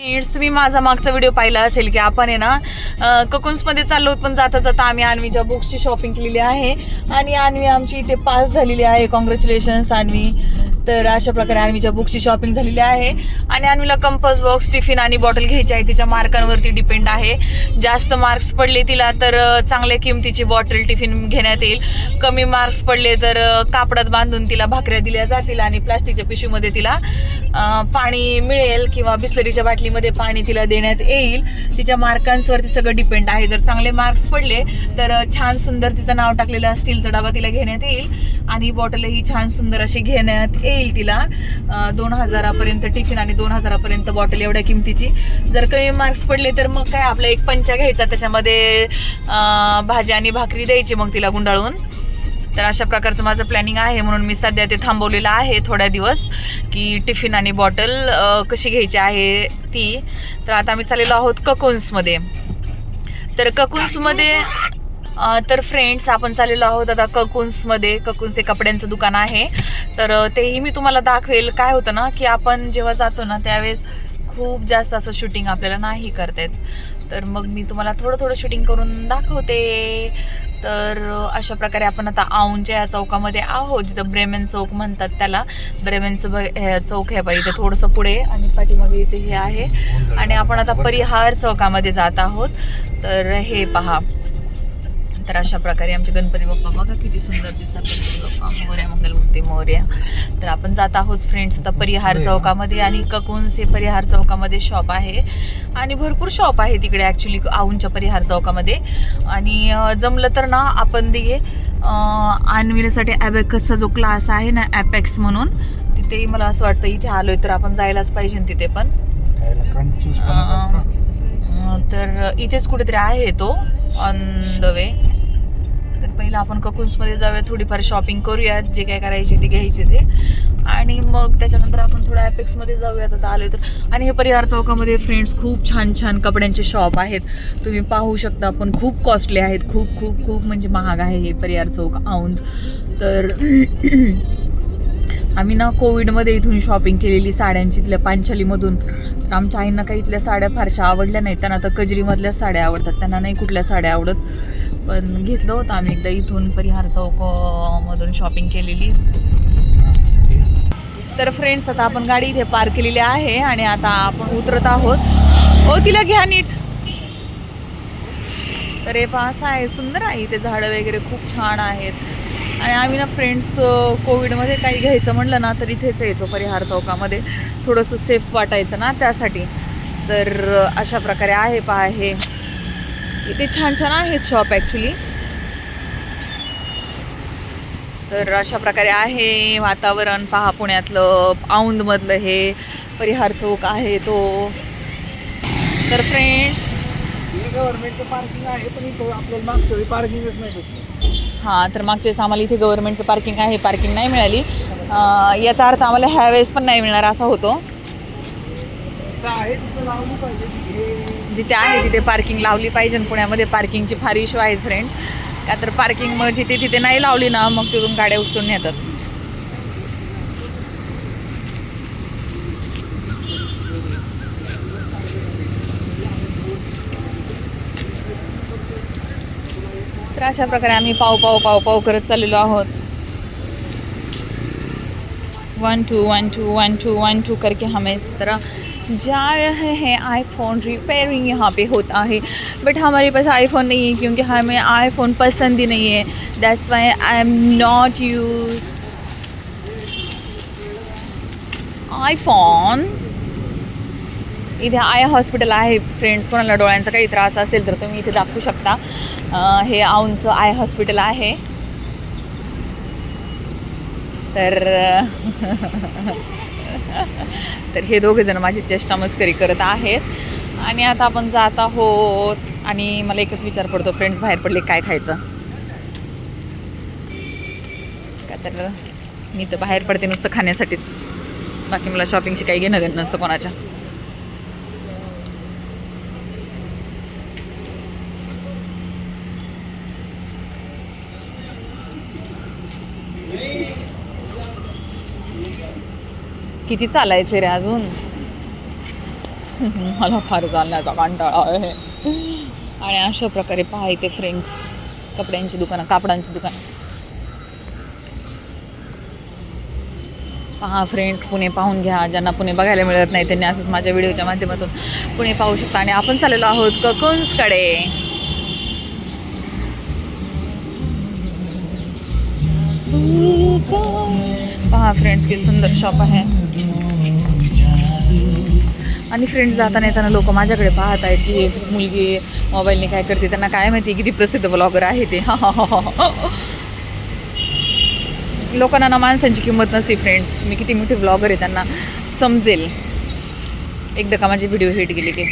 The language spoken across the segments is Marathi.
तुम्ही माझा मागचा व्हिडिओ पाहिला असेल की आपण आहे ना ककुन्समध्ये चाललो पण जाता जाता आम्ही अन्वीच्या बुक्सची शॉपिंग केलेली आहे आणि अन्वी आमची इथे पास झालेली आहे. कॉंग्रॅच्युलेशन्स अन्वी. तर अशा प्रकारे अन्वीच्या बुक्सची शॉपिंग झालेली आहे आणि अन्वीला कंपास बॉक्स टिफिन आणि बॉटल घ्यायची आहे. तिच्या मार्कांवरती डिपेंड आहे. जास्त मार्क्स पडले तिला तर चांगल्या किमतीची बॉटल टिफिन घेण्यात येईल. कमी मार्क्स पडले तर कापडात बांधून तिला भाकऱ्या दिल्या जातील आणि प्लास्टिकच्या पिशवीमध्ये तिला पाणी मिळेल किंवा बिस्लरीच्या बाटलीमध्ये पाणी तिला देण्यात येईल. तिच्या मार्कांवरती सगळं डिपेंड आहे. जर चांगले मार्क्स पडले तर छान सुंदर तिचं नाव टाकलेला स्टीलचा डबा तिला घेण्यात येईल आणि बॉटलही छान सुंदर अशी घेण्यात येईल तिला. 2000 टिफिन आणि 2000 बॉटल एवढ्या किमतीची. जर कमी मार्क्स पडले तर मग काय आपला एक पंचा घ्यायचा, त्याच्यामध्ये भाजी आणि भाकरी द्यायची मग तिला गुंडाळून. तर अशा प्रकारचं माझं प्लॅनिंग आहे म्हणून मी सध्या ते थांबवलेलं आहे थोड्या दिवस की टिफिन आणि बॉटल कशी घ्यायची आहे ती. तर आता आम्ही चाललेलो आहोत ककुन्समध्ये. तर ककुन्समध्ये तर फ्रेंड्स आपण चाललेलो आहोत आता ककुन्समध्ये. ककुन्स हे कपड्यांचं दुकान आहे. तर तेही मी तुम्हाला दाखवेल. काय होतं ना की आपण जेव्हा जातो ना त्यावेळेस खूप जास्त असं शूटिंग आपल्याला नाही करता येत. तर मग मी तुम्हाला थोडं थोडं शूटिंग करून दाखवते. तर अशा प्रकारे आपण आता औंधच्या या चौकामध्ये आहोत जिथं ब्रेमेन चौक म्हणतात त्याला. ब्रेमेनचं चौक हे पाहिजे थोडंसं पुढे आणि पाठीमागे इथे हे आहे आणि आपण आता परिहार चौकामध्ये जात आहोत. तर हे पहा. तर अशा प्रकारे आमचे गणपती बाप्पा बघा किती सुंदर दिसतात. गणपती बाप्पा मोरया मंगलमूर्ती मोरया. तर आपण जात आहोत फ्रेंड्स आता परिहार चौकामध्ये आणि ककुन्स हे परिहार चौकामध्ये शॉप आहे आणि भरपूर शॉप आहे तिकडे ॲक्च्युली औंधच्या परिहार चौकामध्ये. आणि जमलं तर ना आपण दिघे अन्वीसाठी ॲबॅकसचा जो क्लास आहे ना ॲपेक्स म्हणून, तिथेही मला असं वाटतं इथे आलोय तर आपण जायलाच पाहिजे तिथे पण. तर इथेच कुठेतरी आहे तो ऑन द वे. तर पहिलं आपण ककुन्समध्ये जाऊया, थोडीफार शॉपिंग करूयात, जे काय करायची ती घ्यायची ते, आणि मग त्याच्यानंतर आपण थोडं ॲपेक्समध्ये जाऊयात आता आलोय तर. आणि हे परिहार चौकामध्ये फ्रेंड्स खूप छान छान कपड्यांचे शॉप आहेत. तुम्ही पाहू शकता पण खूप कॉस्टली आहेत. खूप खूप खूप म्हणजे महाग आहे हे परिहार चौक औंध. तर आम्ही ना कोविडमध्ये इथून शॉपिंग केलेली साड्यांची इथल्या पांचालीमधून. तर आमच्या आईंना काही इथल्या साड्या फारशा आवडल्या नाहीत. त्यांना तर कजरीमधल्या साड्या आवडतात, त्यांना नाही कुठल्या साड्या आवडत. पण घेतलं होतं आम्ही एकदा इथून परिहार चौकमधून शॉपिंग केलेली. तर फ्रेंड्स आता आपण गाडी इथे पार्क केलेली आहे आणि आता आपण उतरत आहोत. ओ तिला घ्या नीट. तर हे पहा असं आहे, सुंदर आहे इथे, झाडं वगैरे खूप छान आहेत. आणि आम्ही ना फ्रेंड्स कोविडमध्ये काही घ्यायचं म्हणलं ना तर इथेच यायचो परिहार चौकामध्ये, थोडंसं सेफ वाटायचं ना त्यासाठी. तर अशा प्रकारे आहे पहा, हे इथे छान छान आहेत शॉप ॲक्च्युली. तर अशा प्रकारे आहे वातावरण पहा पुण्यातलं, औंधमधलं हे परिहार चौक आहे तो. तर फ्रेंड्स गव्हर्नमेंटचं पार्किंग आहे पण इथं आपल्याला मागच्या वेळी पार्किंगच नाही भेटली. हां, तर मागच्या वेळेस आम्हाला इथे गव्हर्नमेंटचं पार्किंग आहे, पार्किंग नाही मिळाली. याचा अर्थ आम्हाला ह्या वेळेस पण नाही मिळणार असा होतो. आहे तिथं लावली पाहिजे, जिथे आहे तिथे पार्किंग लावली पाहिजे. पुण्यामध्ये पार्किंगची फार इश्यू आहेत फ्रेंड्स. का तर पार्किंग मग जिथे तिथे नाही लावली ना मग तिथून गाड्या उचलून नेतात. तर अशा प्रकारे आम्ही पाव पाव पाव पाव करत चाललेलो आहोत. 1 2 1 2 1 2 1 2 करके हमें इस तरह जा रहे हैं. आईफोन रिपेयरिंग यहाँ पे होता है बट हमारे पास आईफोन नहीं है क्योंकि हमें आईफोन पसंद ही नहीं है. That's why I am not use iPhone. इथे आय हॉस्पिटल आहे फ्रेंड्स. कोणाला डोळ्यांचा काही त्रास असेल तर तुम्ही इथे दाखवू शकता. हे औंधचं आय हॉस्पिटल आहे. तर हे दोघे जण माझी चेष्टा मस्करी करत आहेत. आणि आता आपण जात आहोत आणि मला एकच विचार पडतो फ्रेंड्स, बाहेर पडले काय खायचं. का तर मी तर बाहेर पडते नुसतं खाण्यासाठीच, बाकी मला शॉपिंगशी काही घेणं देणं नसतं कोणाच्या. किती चालायचं रे अजून. मला फार चालण्याचा कंटाळा आहे. आणि अशा प्रकारे पहा इथे फ्रेंड्स कपड्यांची दुकानं, कापडांची दुकानं. पहा फ्रेंड्स, पुणे पाहून घ्या. ज्यांना पुणे बघायला मिळत नाही त्यांनी असंच माझ्या व्हिडिओच्या माध्यमातून पुणे पाहू शकता. आणि आपण चाललेलो आहोत ककुन्सकडे. पहा फ्रेंड्स किती सुंदर शॉप आहे. आणि फ्रेंड्स जाताना येताना लोक माझ्याकडे पाहत आहेत की हे मुलगी मोबाईलने काय करते. त्यांना काय माहिती किती प्रसिद्ध ब्लॉगर आहे ते. लोकांना ना माणसांची किंमत नसते फ्रेंड्स. मी किती मोठी ब्लॉगर आहे त्यांना समजेल एकदा का माझे व्हिडिओ हिट गेले की.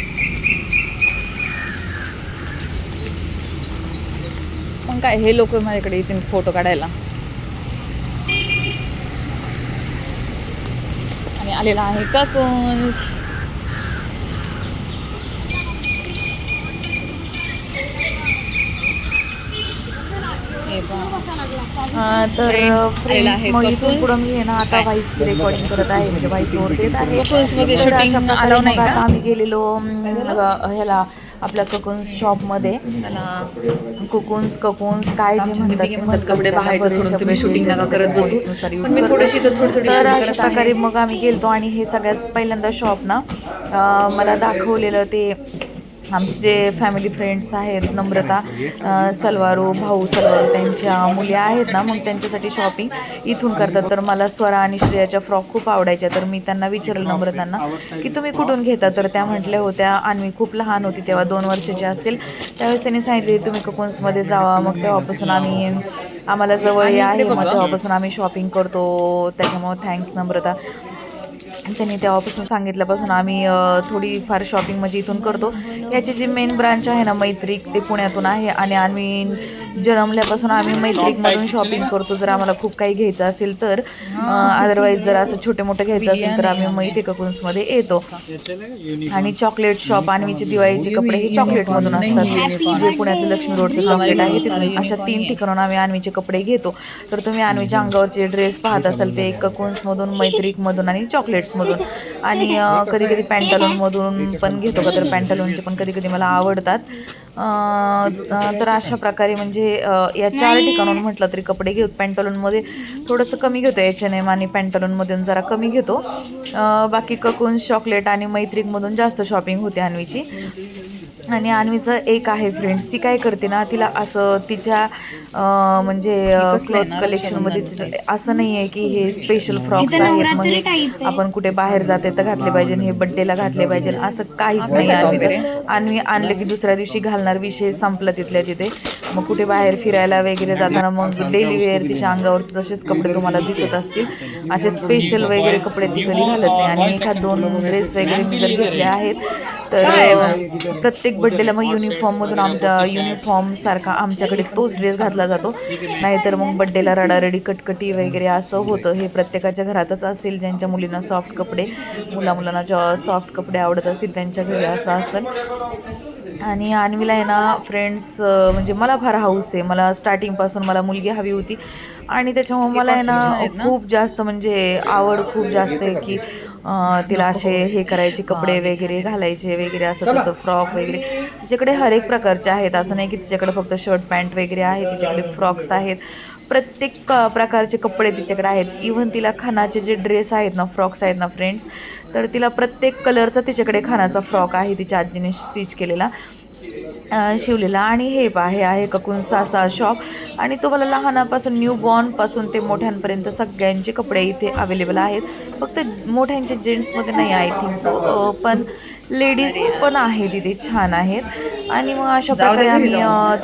मग काय हे लोक माझ्याकडे येतील फोटो काढायला. आणि आलेला आहे ककुन्स. तर फ्रेंड्स मग इथून पुढं मी आहे ना आता व्हॉइस रेकॉर्डिंग करत आहे, म्हणजे व्हॉइस ओव्हर देत आहे. ककुन्समध्ये शूटिंग अलाव नाही का? आम्ही गेलेलो ह्याला आपल्या ककुन्स शॉपमध्ये. ककुन्स काय जे म्हणतात कपडे बाहेर सोडून तुम्ही शूटिंग नका करत बसू. पण मी थोडीशी थोडी तर अशा प्रकारे मग आम्ही गेलतो. आणि हे सगळ्यात पहिल्यांदा शॉप ना मला दाखवलेलं ते आमचे जे फॅमिली फ्रेंड्स आहेत, नम्रता सलवारू, भाऊ सलवारू त्यांच्या मुली आहेत ना, मग त्यांच्यासाठी शॉपिंग इथून करतात. तर मला स्वरा आणि श्रेयाच्या फ्रॉक खूप आवडायच्या. तर मी त्यांना विचारलं नम्रतांना की तुम्ही कुठून घेता. तर त्या म्हटल्या होत्या, आणि खूप लहान होती तेव्हा 2 वर्षाची असेल त्यावेळेस त्यांनी सांगितले तुम्ही ककुन्समध्ये जावा. मग तेव्हापासून आम्हाला जवळ आहे, मग तेव्हापासून आम्ही शॉपिंग करतो. त्याच्यामुळे थँक्स नम्रता. त्यांनी तेव्हापासून सांगितल्यापासून आम्ही थोडीफार शॉपिंग म्हणजे इथून करतो. याची जी मेन ब्रांच आहे ना मैत्रिक, ते पुण्यातून आहे. आणि आम्ही जन्मल्यापासून आम्ही मैत्रिकमधून शॉपिंग करतो जर आम्हाला खूप काही घ्यायचं असेल तर. अदरवाईज जर असं छोटे मोठं घ्यायचं असेल तर आम्ही मैत्री ककुन्समध्ये येतो. आणि चॉकलेट शॉप, अन्वीचे दिवाळीचे कपडे हे चॉकलेटमधून असतात, जे पुण्यातलं लक्ष्मी रोडचं चॉकलेट आहे तिथून. अशा 3 ठिकाणून आम्ही अन्वीचे कपडे घेतो. तर तुम्ही अन्वीच्या अंगावरचे ड्रेस पाहत असाल ते ककुन्समधून, मैत्रिकमधून आणि चॉकलेट्समधून. आणि कधी कधी पॅन्टालूनमधून पण घेतो का, तर पॅन्टालूनचे पण कधी कधी मला आवडतात. तर अशा प्रकारे म्हणजे या 4 ठिकाणून म्हटलं तरी कपडे घेतो. पॅन्टालूनमध्ये थोडंसं कमी घेतो, H&M आणि पॅन्टालूनमधून जरा कमी घेतो. बाकी ककुन्स, चॉकलेट आणि मैत्रिकमधून जास्त शॉपिंग होते अन्वीची. आणि अन्वीचं एक आहे फ्रेंड्स, ती काय करते ना, तिला असं तिच्या म्हणजे क्लॉथ कलेक्शनमध्ये असं नाही आहे की हे स्पेशल फ्रॉक्स आहेत मग हे आपण कुठे बाहेर जाते तर घातले पाहिजे, हे बड्डेला घातले पाहिजे, असं काहीच नाही अन्वीचं. अन्वी आणलं की दुसऱ्या दिवशी घालणार, विषय संपला तिथल्या तिथे. मग कुठे बाहेर फिरायला वगैरे जाताना मग डेली वेअर तिच्या अंगावरती तसेच कपडे तुम्हाला दिसत असतील. असे स्पेशल वगैरे कपडे ती कधी घालत नाही. आणि एखाद 2 ड्रेस वगैरे मी जर घेतले आहेत तर प्रत्येक बड्डेला मग युनिफॉर्ममधून आमच्या युनिफॉर्म सारखा आमच्याकडे तोच ड्रेस घातला जातो. नाहीतर मग बड्डेला रडारडी कटकटी वगैरे असं होतं. हे प्रत्येकाच्या घरातच असेल, ज्यांच्या मुलींना सॉफ्ट कपडे, मुलांना सॉफ्ट कपडे आवडत असतील त्यांच्या घरी असं असेल. आणि अन्वीला आहे ना फ्रेंड्स म्हणजे मला फार हाऊस आहे. मला स्टार्टिंगपासून मला मुलगी हवी होती आणि त्याच्यामुळे मला आहे ना खूप जास्त म्हणजे आवड खूप जास्त आहे की तिला असे हे करायचे, कपडे वगैरे घालायचे वगैरे असं तसं, फ्रॉक वगैरे तिच्याकडे हर एक प्रकारचे आहेत. असं नाही की तिच्याकडे फक्त शर्ट पॅन्ट वगैरे आहे, तिच्याकडे फ्रॉक्स आहेत, प्रत्येक प्रकारचे कपडे तिच्याकडे आहेत. इव्हन तिला खणाचे जे ड्रेस आहेत ना, फ्रॉक्स आहेत ना फ्रेंड्स, तर तिला प्रत्येक कलरचा तिच्याकडे खणाचा फ्रॉक आहे, तिच्या आजीने स्टिच केलेला, शिवलेला. आणि हे आहे ककुन्सचा असा शॉप. आणि तुम्हाला लहानापासून न्यूबॉर्नपासून ते मोठ्यांपर्यंत सगळ्यांचे कपडे इथे अवेलेबल आहेत. फक्त मोठ्यांचे जेंट्समध्ये नाही आय थिंक सो, पण लेडीज पण आहे तिथे, छान आहेत. आणि मग अशा प्रकारे आम्ही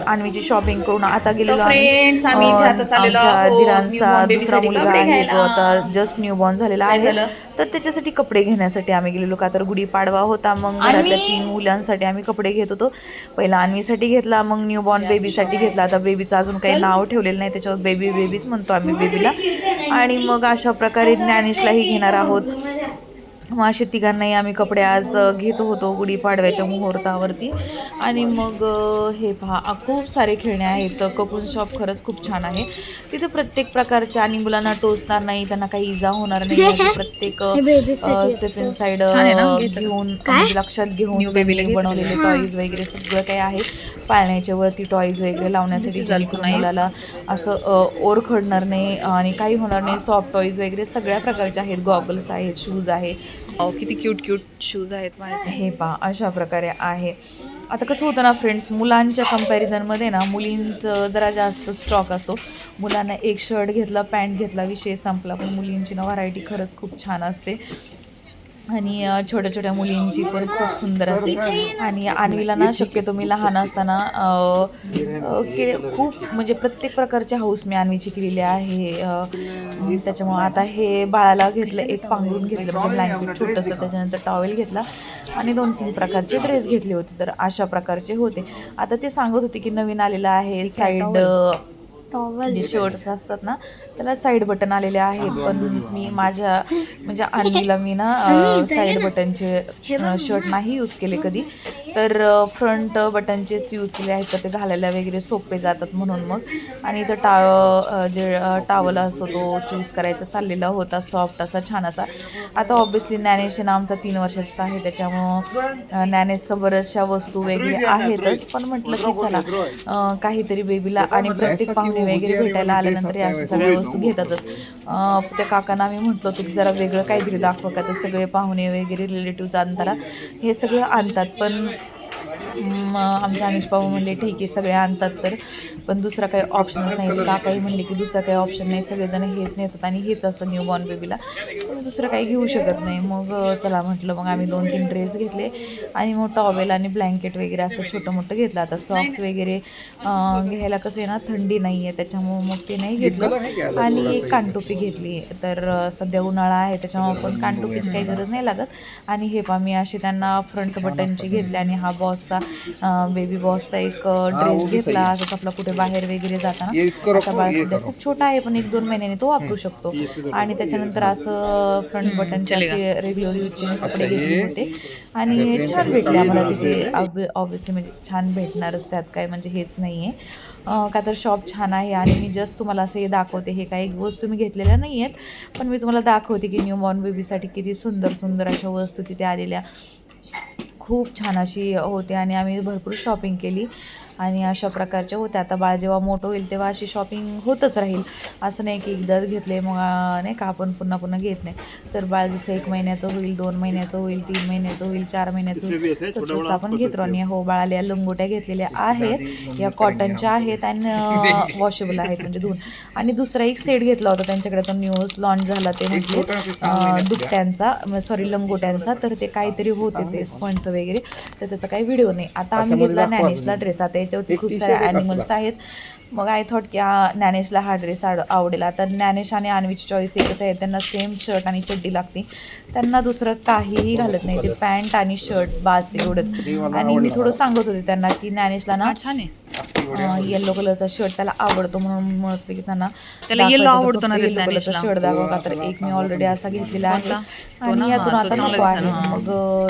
अन्वीची शॉपिंग करून आता गेलेलो आमच्या दिरांचा दुसरा मुलगा आहे, तो आता जस्ट न्यूबॉर्न झालेला आहे, तर त्याच्यासाठी कपडे घेण्यासाठी आम्ही गेलेलो. का तर गुढीपाडवा होता, मग घरातल्या 3 मुलांसाठी आम्ही कपडे घेत होतो. पहिला अन्वीसाठी घेतला, मग न्यूबॉर्न बेबीसाठी घेतला. आता बेबीचं अजून काही नाव ठेवलेलं नाही, त्याच्यावर बेबीच म्हणतो आम्ही बेबीला. आणि मग अशा प्रकारे ज्ञानेशलाही घेणार आहोत. मग असे तिघांनाही आम्ही कपडे आज घेत होतो गुढीपाडव्याच्या मुहूर्तावरती. आणि मग हे पहा खूप सारे खेळणे आहेत. कपून शॉप खरंच खूप छान आहे. तिथे प्रत्येक प्रकारचे आणि मुलांना टोचणार नाही, त्यांना काही इजा होणार नाही असे प्रत्येक स्टेप इन साईड छान आहे ना? घ्यायचं का? घेऊन म्हणजे लक्षात घेऊन New baby ला त्यांनी घ्यायचं बनवलेले का? टॉईज वगैरे सगळं काही आहे. पाळण्याच्या वरती टॉईज वगैरे लावण्यासाठी This is also जेणेकरून nice. मुलाला असं ओर खडणार नाही आणि काही होणार नाही. सॉफ्ट टॉईज वगैरे सगळ्या प्रकारचे आहेत. गॉगल्स आहेत, शूज आहे. किती क्यूट क्यूट शूज आहेत माझ्या. हे पहा अशा प्रकारे आहे. आता कसं होतं ना फ्रेंड्स, मुलांच्या कंपॅरिझनमध्ये ना मुलींचं जरा जास्त स्टॉक असतो. मुलांना एक शर्ट घेतला, पॅन्ट घेतला, विषय संपला. पण मुलींची ना व्हरायटी खरंच खूप छान असते आणि छोट्या छोट्या मुलींची पण खूप सुंदर असते. आणि अन्वीला ना शक्यतो मी लहान असताना खूप म्हणजे प्रत्येक प्रकारची हाऊस मी अन्वीची केलेली आहे. त्याच्यामुळं आता हे बाळाला घेतलं, एक पांघरून घेतलं म्हणजे ब्लँकेट छोटंसं, त्याच्यानंतर टॉवेल घेतला आणि 2-3 प्रकारचे ड्रेस घेतले होते. तर अशा प्रकारचे होते. आता ते सांगत होते की नवीन आलेलं आहे साईड जे शर्ट्स असतात ना त्याला साईड बटन आलेले आहेत. पण मी माझ्या म्हणजे अन्वीला मी ना साईड बटनचे शर्ट नाही यूज केले कधी, तर फ्रंट बटनचेच यूज केले आहेत. तर ते घालायला वगैरे सोपे जातात म्हणून मग. आणि इथं जे टावल असतो तो चूज करायचा चाललेला होता, सॉफ्ट असा छान असा. आता ऑब्व्हियसली ज्ञानेश ना आमचा 3 वर्षाचा आहे, त्याच्यामुळं ज्ञानेशचं बऱ्याचशा वस्तू वगैरे आहेतच. पण म्हटलं की चला काहीतरी बेबीला, आणि प्रत्येक पाहुणे वगैरे भेटायला आल्यानंतर या अशा सगळ्या वस्तू घेतातच. त्या काकांना आम्ही म्हटलं होतं की जरा वेगळं काहीतरी दाखवा, का तर सगळे पाहुणे वगैरे रिलेटिव्ज आणताना हे सगळं आणतात. पण आमचे अनुष भाऊ म्हणले ठीक आहे सगळे आणतात तर, पण दुसरा काही ऑप्शनच नाही. तर काकाही म्हणले की दुसरा काही ऑप्शन नाही, सगळेजण हेच नेतात आणि हेच असं न्यू बॉर्न बेबीला, तर दुसरं काही घेऊ शकत नाही. मग चला म्हटलं, मग आम्ही 2-3 ड्रेस घेतले आणि मग टॉवेल आणि ब्लँकेट वगैरे असं छोटं मोठं घेतलं. आता सॉक्स वगैरे घ्यायला कसं आहे ना, थंडी नाही आहे त्याच्यामुळं मग ते नाही घेतलं. आणि एक कानटोपी घेतली. तर सध्या उन्हाळा आहे त्याच्यामुळे पण कानटोपीची काही गरज नाही लागत. आणि हे पहा मी असे त्यांना फ्रंट बटनची घेतले आणि हा बॉसचा बेबी बॉसचा एक ड्रेस घेतला. असंच आपला कुठे बाहेर वगैरे जाताना. आता बाळ सध्या खूप छोटा आहे पण 1-2 महिन्याने तो वापरू शकतो. आणि त्याच्यानंतर असं फ्रंट बटनचे असे रेग्युलर यूजचे मी कपडे घेतले होते आणि छान भेटले आम्हाला तिथे. ऑब्व्हियसली म्हणजे छान भेटणारच, त्यात काय म्हणजे हेच नाही आहे. का तर शॉप छान आहे. आणि मी जस्ट तुम्हाला असं हे दाखवते, हे काही वस्तू मी घेतलेल्या नाही आहेत, पण मी तुम्हाला दाखवते की न्यूबॉर्न बेबीसाठी किती सुंदर सुंदर अशा वस्तू तिथे आलेल्या. खूप छान अशी होते आणि आम्ही भरपूर शॉपिंग केली आणि अशा प्रकारच्या होत्या. आता बाळ जेव्हा मोठं होईल तेव्हा अशी शॉपिंग होतच राहील, असं नाही की एकदाच घेतले मग नाही का आपण पुन्हा पुन्हा घेत नाही. तर बाळ जसं 1 महिन्याचं होईल, 2 महिन्याचं होईल, 3 महिन्याचं होईल, 4 महिन्याचं होईल, तसं आपण घेतो. आणि हो बाळाला या लंगोट्या घेतलेल्या आहेत, या कॉटनच्या आहेत आणि वॉशेबल आहेत म्हणजे धुवून. आणि दुसरा एक सेट घेतला होता त्यांच्याकडे, तो न्यूज लॉन्च झाला, ते म्हणजे दुपट्यांचा सॉरी लंगोट्यांचा. तर ते काहीतरी होते ते स्पंजचं वगैरे, तर त्याचा काही व्हिडिओ नाही. आता आम्ही घेतला ज्ञानेशला ड्रेस. आता याच्यावरती खूप सारे ॲनिमल्स आहेत. मग आय थॉट की ज्ञानेशला हा ड्रेस आवडेल. आता ज्ञानेश आणि अन्वीची चॉईस एकच आहे, त्यांना सेम शर्ट आणि चड्डी लागते, त्यांना दुसरं काहीही घालत नाही, ते पॅन्ट आणि शर्ट बास एवढंच. आणि मी थोडं सांगत होते त्यांना की ज्ञानेशला ना छान आहे. येल्लो कलरचा शर्ट त्याला आवडतो, म्हणून म्हणत होते की त्यांना येल्लो आवडतो ना येल्लो कलरचा शर्ट दाखवा, का तर एक मी ऑलरेडी असा घेतलेला आहे आणि यातून आता नको आहे. मग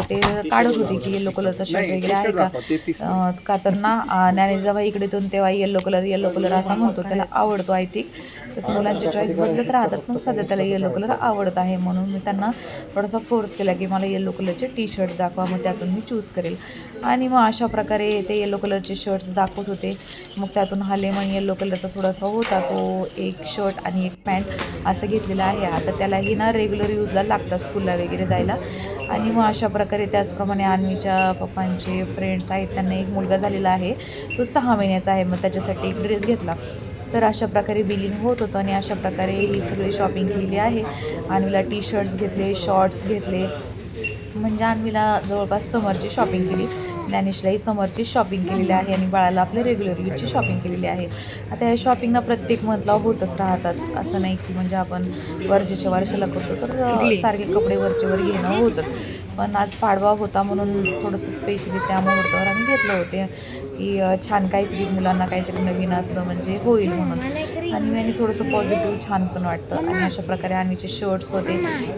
ते काढत होते की येल्लो कलरचा शर्ट वगैरे आहे का, का तर ना ज्ञानेश जेव्हा इकडे येतून तेव्हा येल्लो कलर असा म्हणतो, त्याला आवडतो. आय थिंक तसं मुलांची चॉईस बदलत राहतात, पण सध्या त्याला येल्लो कलर आवडत आहे. म्हणून मी त्यांना थोडासा फोर्स केला की मला येल्लो कलरचे टी शर्ट दाखवा, मग त्यातून मी चूज करेल. आणि मग अशा प्रकारे ते येल्लो कलरचे शर्ट्स दाखवत होते. मग त्यातून हा लेमन येल्लो कलरचा थोडासा होता, तो एक शर्ट आणि एक पॅन्ट असं घेतलेला आहे. आता त्यालाही ना रेग्युलर यूजला लागतात स्कूलला वगैरे जायला. आणि मग अशा प्रकारे त्याचप्रमाणे अन्वीच्या पप्पांचे फ्रेंड्स आहेत, त्यांना एक मुलगा झालेला आहे, तो 6 महिन्याचा आहे, मग त्याच्यासाठी एक ड्रेस घेतला. तर अशा प्रकारे बिलिंग होत होतं आणि अशा प्रकारे ही सगळी शॉपिंग केलेली आहे. अन्वीला टी शर्ट्स घेतले, शॉर्ट्स घेतले, म्हणजे अन्वीला जवळपास समरची शॉपिंग केली. ज्ञानेशलाही समरची शॉपिंग केलेली आहे आणि बाळाला आपल्या रेग्युलर यूजची शॉपिंग केलेली आहे. आता ह्या शॉपिंगना प्रत्येक मंथला होतच राहतात, असं नाही की म्हणजे आपण वर्षाच्या वर्षाला करतो तर सारखे कपडे वरचेवर घेणं होतंच. पण आज पाडवा होता म्हणून थोडंसं स्पेशली त्या मुहूर्तावर आम्ही घेतलं होते की छान काहीतरी मुलांना काहीतरी नवीन असं म्हणजे होईल म्हणून. आणि थोडंसं पॉझिटिव्ह छान पण वाटतं. आणि अशा प्रकारे अन्वीचे शर्ट्स होते,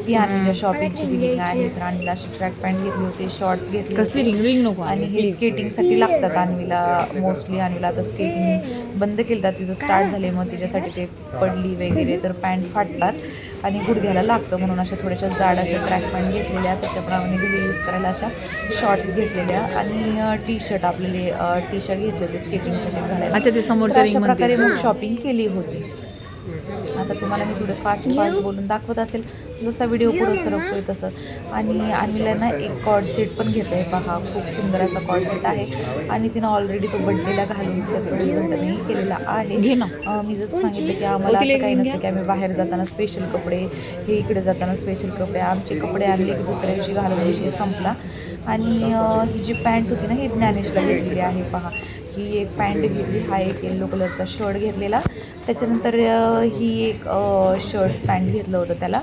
ही अन्वीच्या शॉपिंगची बिलिंग आहे. तर अन्वीला अशी ट्रॅक पॅन्ट घेतली होती, शॉर्ट्स घेतले कसली होते. रिंग नको आणि हे स्केटिंगसाठी लागतात अन्वीला मोस्टली. अन्वीला आता स्केटिंग बंद केलं तर तिचं स्टार्ट झाले, मग तिच्यासाठी ते पडली वगैरे तर पॅन्ट फाटतात आणि गुडघ्याला लागतं, म्हणून अशा थोड्याशा जाड अशा ट्रॅक पॅन्ट घेतलेल्या, त्याच्याप्रमाणे घरी यूज करायला अशा शॉर्ट्स घेतलेल्या आणि टी शर्ट आपल्याला टी शर्ट घेतले होते स्केटिंगसाठी घालायला. अच्छा, ते समोरच्या तर अशा ring प्रकारे म्हणतेस मग शॉपिंग केली होती. आता तुम्हाला मी थोडं फास्ट बोलून दाखवत असेल, जसा व्हिडिओ पुढं सरकतोय तसं. आणि अन्वीला ना एक कॉर्ड सेट पण घेतला आहे पहा, खूप सुंदर असा कॉर्ड सेट आहे. आणि तिनं ऑलरेडी तो बड्डेला घालून त्याचं उद्घाटनही केलेलं आहे. घे ना. मी जसं सांगितलं की आम्हाला असं काही नसतं की आम्ही बाहेर जाताना स्पेशल कपडे, हे इकडे जाताना स्पेशल कपडे. आमचे कपडे आणले की दुसऱ्या दिवशी घालून विषय संपला. आणि ही जी पॅन्ट होती ना, ही ज्ञानेशला घेतलेली आहे पहा. ही एक पॅन्ट घेतली, हा एक येल्लो कलरचा शर्ट घेतलेला. त्याच्यानंतर ही एक शर्ट पॅन्ट घेतलं होतं त्याला,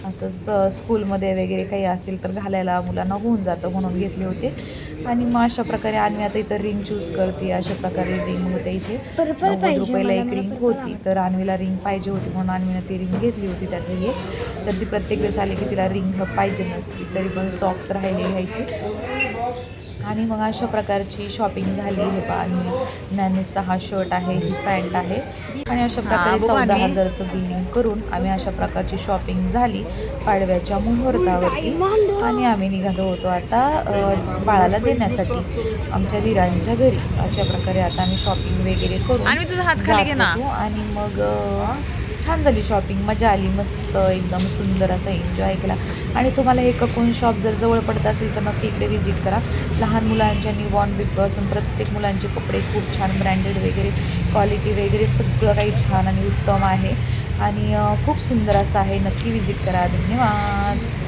असंच स्कूलमध्ये वगैरे काही असेल तर घालायला मुलांना होऊन जातं म्हणून घेतले होते. आणि मग अशा प्रकारे अन्वी आता इथं रिंग चूज करते. अशा प्रकारे रिंग होते इथे 90 रुपयाला एक रिंग होती. तर अन्वीला रिंग पाहिजे होती म्हणून अन्वीनं ती रिंग घेतली होती त्यातली एक. तर ती प्रत्येक वेळेस आली की तिला रिंग पाहिजे नसती, तरी पण सॉक्स राहिले घ्यायचे. आणि मग अशा प्रकारची शॉपिंग झाली. हे पहा, आणि ज्ञानेशचा हा शर्ट आहे, ही पॅन्ट आहे. आणि अशा प्रकारे 14,000चं बिलिंग करून आम्ही अशा प्रकारची शॉपिंग झाली पाडव्याच्या मुहूर्तावरती. आणि आम्ही निघालो होतो आता बाळाला देण्यासाठी आमच्या धीरांच्या घरी. अशा प्रकारे आता आम्ही शॉपिंग वगैरे करून आणि तुझा हात खाली घे ना. आणि मग छान झाली शॉपिंग, मजा आली, मस्त एकदम सुंदर असं एन्जॉय केला. आणि तुम्हाला हे ककून शॉप जर जवळ पडत असेल तर नक्की इकडे व्हिजिट करा. लहान मुलांच्या न्यूबॉर्न बेबीपासून प्रत्येक मुलांचे कपडे खूप छान ब्रँडेड वगैरे, क्वालिटी वगैरे सगळं काही छान आणि उत्तम आहे. आणि खूप सुंदर असं आहे, नक्की व्हिजिट करा. धन्यवाद.